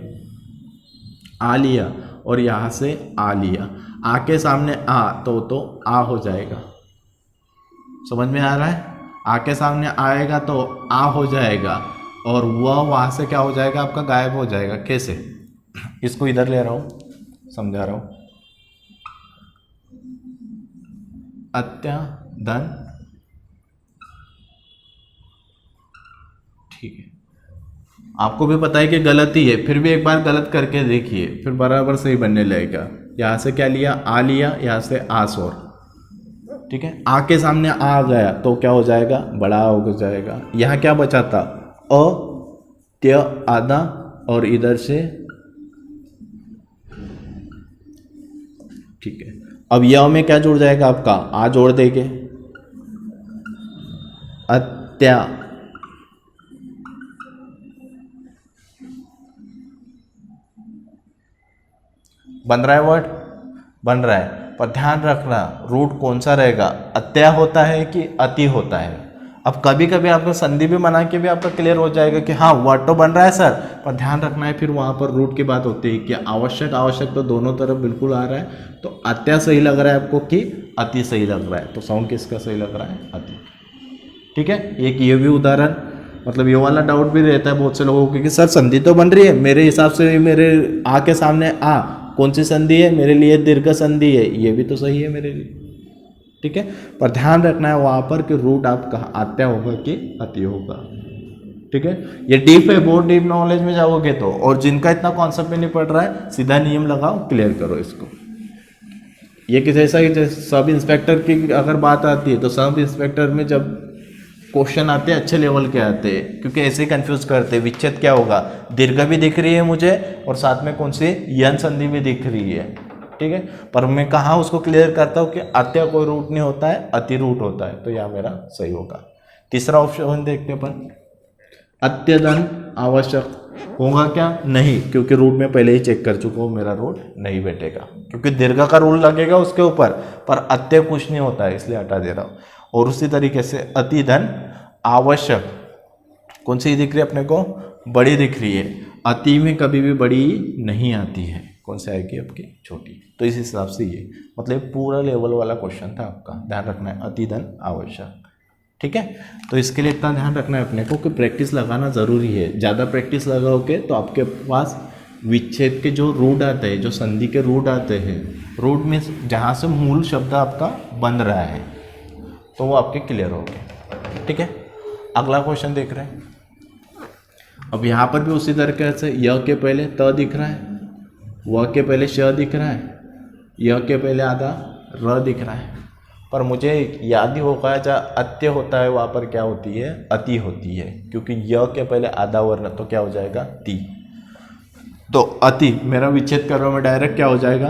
आ लिया, और यहाँ से आ लिया, आ के सामने आ तो आ हो जाएगा। समझ में आ रहा है, आ के सामने आएगा तो आ हो जाएगा, और वह वहाँ से क्या हो जाएगा, आपका गायब हो जाएगा। कैसे, इसको इधर ले रहा हूँ, समझा रहा हूँ। अत्या धन, ठीक है, आपको भी पता है कि गलत ही है, फिर भी एक बार गलत करके देखिए, फिर बराबर सही बनने लगेगा। यहाँ से क्या लिया, आ लिया, यहाँ से आस, और ठीक है, आ के सामने आ गया तो क्या हो जाएगा, बड़ा हो जाएगा। यहाँ क्या बचा था, अ, त्य, आधा, और इधर से, ठीक है। अब यह में क्या जुड़ जाएगा आपका, आ जोड़ देंगे, अत्या, बन रहा है वर्ड, बन रहा है, पर ध्यान रखना रूट कौन सा रहेगा, अत्या होता है कि अति होता है। अब कभी कभी आपको संधि भी बना के भी आपका क्लियर हो जाएगा कि हाँ वर्ड तो बन रहा है सर, पर ध्यान रखना है फिर वहाँ पर रूट की बात होती है कि आवश्यक आवश्यक तो दोनों तरफ बिल्कुल आ रहा है, तो अत्या सही लग रहा है आपको कि अति सही लग रहा है, तो साउंड किसका सही लग रहा है, अति। ठीक है, एक ये भी उदाहरण, मतलब ये वाला डाउट भी रहता है बहुत से लोगों को कि सर संधि तो बन रही है, मेरे हिसाब से मेरे आ के सामने आ कौन सी संधि है, मेरे लिए दीर्घ संधि है, ये भी तो सही है मेरे लिए। ठीक है, पर ध्यान रखना है वहाँ पर कि रूट आपका अत्या होगा कि अति होगा। ठीक है, ये डीप है, बहुत डीप नॉलेज में जाओगे तो, और जिनका इतना कॉन्सेप्ट में नहीं पड़ रहा है सीधा नियम लगाओ, क्लियर करो इसको। ये किसी ऐसा ही सब इंस्पेक्टर की अगर बात आती है तो सब इंस्पेक्टर में जब क्वेश्चन आते हैं अच्छे लेवल के आते हैं, क्योंकि ऐसे ही कंफ्यूज करते हैं, विच्छेद क्या होगा, दीर्घ भी दिख रही है मुझे और साथ में कौन सी यन संधि भी दिख रही है। ठीक है, पर मैं कहाँ उसको क्लियर करता हूँ कि अत्या कोई रूट नहीं होता है, अति रूट होता है, तो यह मेरा सही होगा। तीसरा ऑप्शन देखते हैं अपन, अत्यधन आवश्यक होगा क्या, नहीं, क्योंकि रूट में पहले ही चेक कर चुका हूँ, मेरा रूट नहीं बैठेगा, क्योंकि दीर्घ का रूल लगेगा उसके ऊपर, पर अत्य कुछ नहीं होता है इसलिए हटा दे रहा हूँ। और उसी तरीके से अतिधन आवश्यक, कौन सी दिख रही है अपने को, बड़ी दिख रही है, अति में कभी भी बड़ी नहीं आती है, कौन सी आएगी आपकी, छोटी। तो इस हिसाब से ये मतलब पूरा लेवल वाला क्वेश्चन था आपका, ध्यान रखना है अतिधन आवश्यक। ठीक है, तो इसके लिए इतना ध्यान रखना है अपने को कि प्रैक्टिस लगाना ज़रूरी है। ज़्यादा प्रैक्टिस लगाओगे तो आपके पास विच्छेद के जो रूट आते हैं, जो संधि के रूट आते हैं, रूट में जहाँ से मूल शब्द आपका बन रहा है तो वो आपके क्लियर हो गए। ठीक है, अगला क्वेश्चन देख रहे हैं। अब यहाँ पर भी उसी तरीके से य के पहले त दिख रहा है, व के पहले श दिख रहा है, य के पहले आधा र दिख रहा है, पर मुझे याद ही होगा जहाँ अत्य होता है वहाँ पर क्या होती है, अति होती है, क्योंकि य के पहले आधा वर्ण तो क्या हो जाएगा, ती। तो अति मेरा विच्छेद कर रहा हूँ मैं, डायरेक्ट क्या हो जाएगा,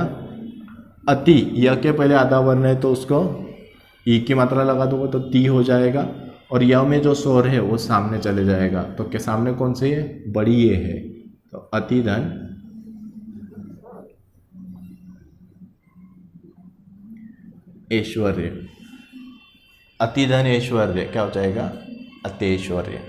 अति, य के पहले आधा वर्ण है तो उसको ई की मात्रा लगा दूंगा तो ती हो जाएगा, और य में जो स्वर है वो सामने चले जाएगा, तो के सामने कौन सी है, बड़ी ये है, तो अतिधन ऐश्वर्य, अतिधन ऐश्वर्य क्या हो जाएगा, अत्यैश्वर्य।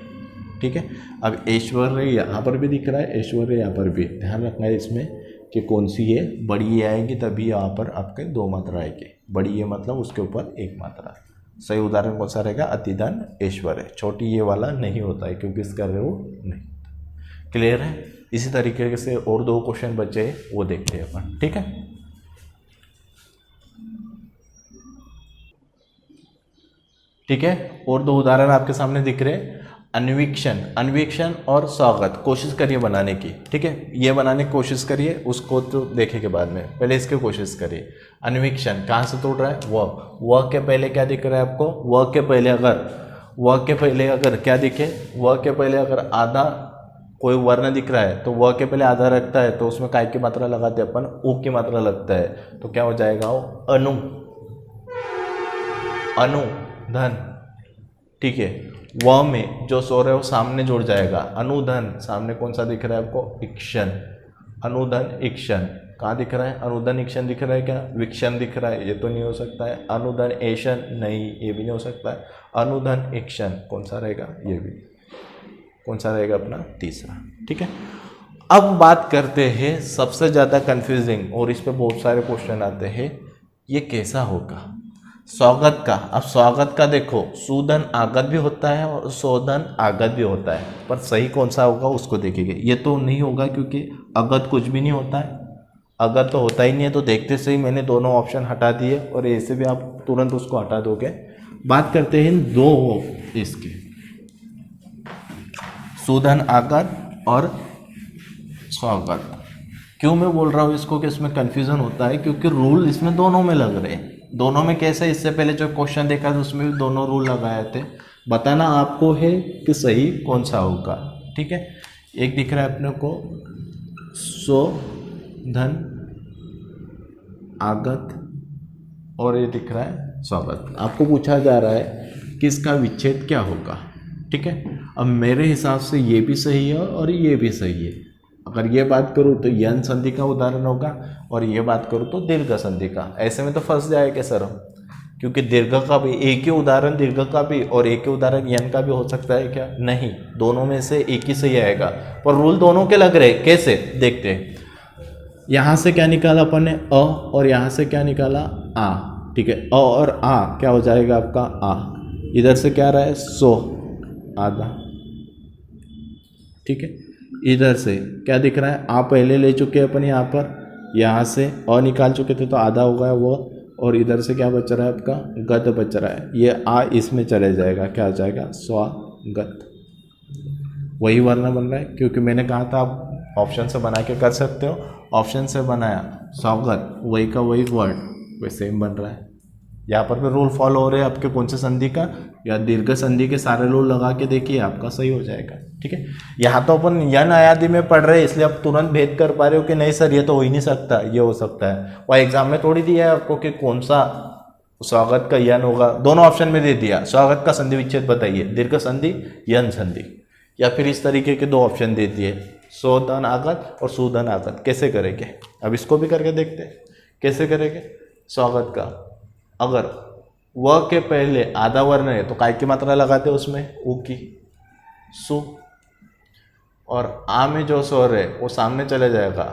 ठीक है, अब ऐश्वर्य यहाँ पर भी दिख रहा है, ऐश्वर्य यहाँ पर भी, ध्यान रखना है इसमें कि कौन सी है, बड़ी ये आएगी तभी यहाँ पर आपके दो मात्रा आएगी, बड़ी ये मतलब उसके ऊपर एक मात्रा। सही उदाहरण कौन सा रहेगा, अतिधन ऐश्वर्य। छोटी ये वाला नहीं होता है क्योंकि इसका रे वो नहीं। क्लियर है, इसी तरीके से और दो क्वेश्चन बचे वो देखते हैं अपन। ठीक है, ठीक है, और दो उदाहरण आपके सामने दिख रहे हैं। अन्वीक्षण, अन्वीक्षण और स्वागत, कोशिश करिए बनाने की। ठीक है, ये बनाने की कोशिश करिए, उसको तो देखेंगे बाद में, पहले इसकी कोशिश करिए। अन्वीक्षण कहाँ से तोड़ रहा है, व के पहले क्या दिख रहा है आपको, व के पहले अगर क्या दिखे, व के पहले अगर आधा कोई वर्ण दिख रहा है तो व के पहले आधा रखता है तो उसमें काय की मात्रा लगाते हैं अपन, उ की मात्रा लगता है, तो क्या हो जाएगा वो, अनु, अनु धन। ठीक है, व में जो स्वर है वो सामने जुड़ जाएगा, अनुधन, सामने कौन सा दिख रहा है आपको, इक्षण, अनुधन इक्षण, कहाँ दिख रहा है, अनुधन इक्षण दिख रहा है क्या, विक्षण दिख रहा है, ये तो नहीं हो सकता है। अनुधन ऐशन, नहीं, ये भी नहीं हो सकता है। अनुधन इक्षण कौन सा रहेगा, ये भी। कौन सा रहेगा अपना तीसरा। ठीक है, अब बात करते हैं सबसे ज़्यादा कंफ्यूजिंग और इस पे बहुत सारे क्वेश्चन आते हैं, ये कैसा होगा स्वागत का। अब स्वागत का देखो सूदन आगत भी होता है और शोधन आगत भी होता है, पर सही कौन सा होगा उसको देखेंगे। ये तो नहीं होगा क्योंकि अगत कुछ भी नहीं होता है, अगत तो होता ही नहीं है, तो देखते से ही मैंने दोनों ऑप्शन हटा दिए और ऐसे भी आप तुरंत उसको हटा दोगे। बात करते हैं दो इसके, शोधन आगत और स्वागत। क्यों मैं बोल रहा हूँ इसको कि इसमें कन्फ्यूज़न होता है, क्योंकि रूल इसमें दोनों में लग रहे हैं। दोनों में कैसे, इससे पहले जो क्वेश्चन देखा था उसमें भी दोनों रूल लगाए थे, बताना आपको है कि सही कौन सा होगा। ठीक है, एक दिख रहा है अपने को शोधन आगत और ये दिख रहा है स्वागत। आपको पूछा जा रहा है कि इसका विच्छेद क्या होगा। ठीक है, अब मेरे हिसाब से ये भी सही है और ये भी सही है। अगर ये बात करूँ तो यन संधि का उदाहरण होगा और ये बात करूँ तो दीर्घ संधि का। ऐसे में तो फंस जाएगा सर हम, क्योंकि दीर्घ का भी एक ही उदाहरण दीर्घ का भी और एक ही उदाहरण यन का भी हो सकता है क्या? नहीं, दोनों में से एक ही सही आएगा, पर रूल दोनों के लग रहे। कैसे देखते हैं, यहाँ से क्या निकाला अपन ने अ और यहाँ से क्या निकाला आ। ठीक है, अ और आ क्या हो जाएगा आपका आ। इधर से क्या रहा है सो आधा। ठीक है, इधर से क्या दिख रहा है आ पहले ले चुके हैं अपन यहाँ पर, यहाँ से अ निकाल चुके थे तो आधा हो गया वो, और इधर से क्या बच रहा है आपका गत बच रहा है। ये आ इसमें चले जाएगा, क्या आ जाएगा स्वागत। वही वर्ण बन रहा है, क्योंकि मैंने कहा था आप ऑप्शन से बना के कर सकते हो। ऑप्शन से बनाया स्वागत, वही का वही वर्ड वही सेम बन रहा है। यहाँ पर भी रूल फॉलो हो रहे हैं आपके कौन से संधि का, या दीर्घ संधि के सारे रूल लगा के देखिए आपका सही हो जाएगा। ठीक है, यहाँ तो अपन यन आयादी में पढ़ रहे हैं इसलिए आप तुरंत भेद कर पा रहे हो कि नहीं सर ये तो हो ही नहीं सकता, ये हो सकता है। और एग्जाम में थोड़ी दिया है आपको कि कौन सा स्वागत का यन होगा, दोनों ऑप्शन में दे दिया। स्वागत का संधि विच्छेद बताइए, दीर्घ संधि यन संधि, या फिर इस तरीके के दो ऑप्शन दे दिए, शोधन आगत और शोधन आगत। कैसे करेंगे, अब इसको भी करके देखते हैं कैसे करेंगे। स्वागत का अगर व के पहले आधा वर्ण है तो काय की मात्रा लगाते हैं उसमें ऊ की सु, और आ में जो स्वर है वो सामने चले जाएगा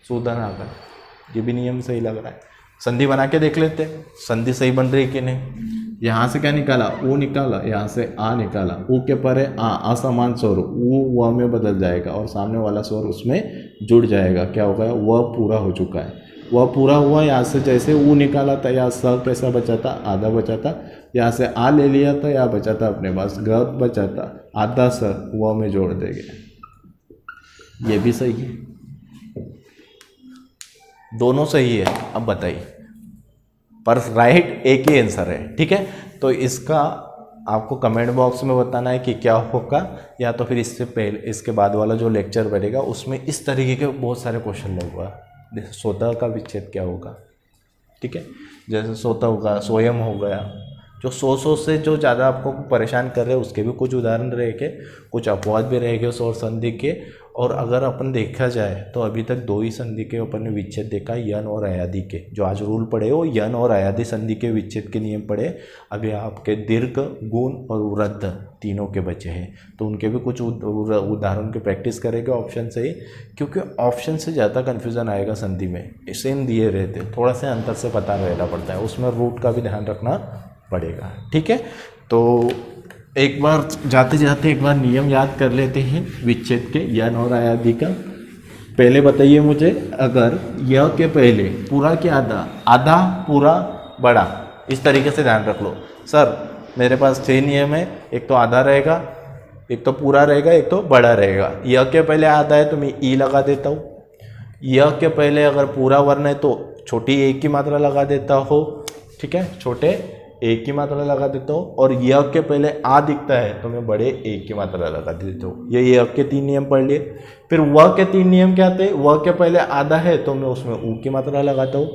शोधन आगत। ये भी नियम सही लग रहा है। संधि बना के देख लेते हैं संधि सही बन रही कि नहीं। यहाँ से क्या निकाला ऊ निकाला, यहाँ से आ निकाला, ऊ के परे आ असमान स्वर ऊ व में बदल जाएगा और सामने वाला स्वर उसमें जुड़ जाएगा। क्या हो गया, वह पूरा हो चुका है, वह पूरा हुआ। यहाँ से जैसे ऊ निकाला था यहाँ स कैसा बचा था आधा बचा था, यहाँ से आ ले लिया था यहाँ बचा था अपने पास ग बचा था, आधा स व में जोड़ देंगे। ये भी सही है, दोनों सही है। अब बताइए, पर राइट एक ही आंसर है। ठीक है, तो इसका आपको कमेंट बॉक्स में बताना है कि क्या होगा, या तो फिर इससे पहले इसके बाद वाला जो लेक्चर बनेगा उसमें इस तरीके के बहुत सारे क्वेश्चन लगेगा। स्वतः का विच्छेद क्या होगा। ठीक है, जैसे स्वतः होगा, स्वयं हो गया, जो सौ से जो ज़्यादा आपको परेशान कर रहे हैं उसके भी कुछ उदाहरण रहेंगे, कुछ अपवाद भी रहेंगे स्वर संधि के। और अगर अपन देखा जाए तो अभी तक दो ही संधि के अपन ने विच्छेद देखा, यन और अयादि के। जो आज रूल पढ़े वो यन और अयादि संधि के विच्छेद के नियम पढ़े। अभी आपके दीर्घ, गुण और वृद्ध तीनों के बचे हैं, तो उनके भी कुछ उदाहरण की प्रैक्टिस करेंगे ऑप्शन से ही, क्योंकि ऑप्शन से ज़्यादा कन्फ्यूज़न आएगा संधि में। सेम दिए रहते, थोड़ा सा अंतर से पता रहना पड़ता है, उसमें रूट का भी ध्यान रखना पड़ेगा। ठीक है, तो एक बार जाते जाते एक बार नियम याद कर लेते हैं विच्छेद के यन और अयादि का। पहले बताइए मुझे, अगर य के पहले पूरा के आधा, आधा पूरा बड़ा, इस तरीके से ध्यान रख लो। सर मेरे पास 6 नियम है, एक तो आधा रहेगा, एक तो पूरा रहेगा, एक तो बड़ा रहेगा। य के पहले आधा है तो मैं ई लगा देता हूँ। य के पहले अगर पूरा वर्ण है तो छोटी एक की मात्रा लगा देता हो। ठीक है, छोटे एक की मात्रा लगा देता हूँ। और य के पहले आ दिखता है तो मैं बड़े एक की मात्रा लगा देता हूँ। ये य के 3 नियम पढ़ लिए। फिर व के 3 नियम क्या थे, व के पहले आधा है तो मैं उसमें ऊ की मात्रा लगाता हूँ।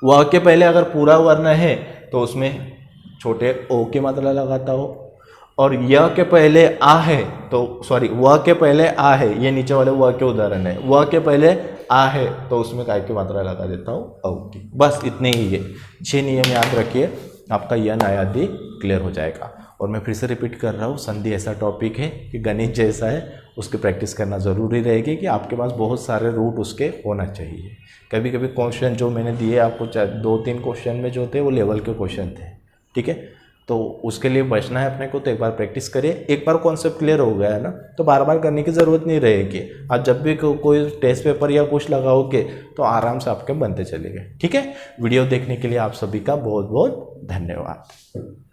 व के पहले अगर पूरा वर्ण है तो उसमें छोटे ओ की मात्रा लगाता हूँ। और य के पहले आ है तो व के पहले आ है, ये नीचे वाले व के उदाहरण है। व के पहले आ है तो उसमें काय की मात्रा लगा देता हूँ औ की। बस इतने ही है, 6 नियम याद रखिए, आपका यन आयादी क्लियर हो जाएगा। और मैं फिर से रिपीट कर रहा हूँ, संधि ऐसा टॉपिक है कि गणित जैसा है, उसकी प्रैक्टिस करना ज़रूरी रहेगी कि आपके पास बहुत सारे रूट उसके होना चाहिए। कभी कभी क्वेश्चन जो मैंने दिए आपको 2-3 क्वेश्चन में जो थे वो लेवल के क्वेश्चन थे, ठीक है। तो उसके लिए बचना है अपने को, तो एक बार प्रैक्टिस करिए। एक बार कॉन्सेप्ट क्लियर हो गया है ना, तो बार बार करने की ज़रूरत नहीं रहेगी। आप जब भी कोई टेस्ट पेपर या कुछ लगाओगे तो आराम से आपके बनते चलेंगे, ठीक है। वीडियो देखने के लिए आप सभी का बहुत बहुत धन्यवाद।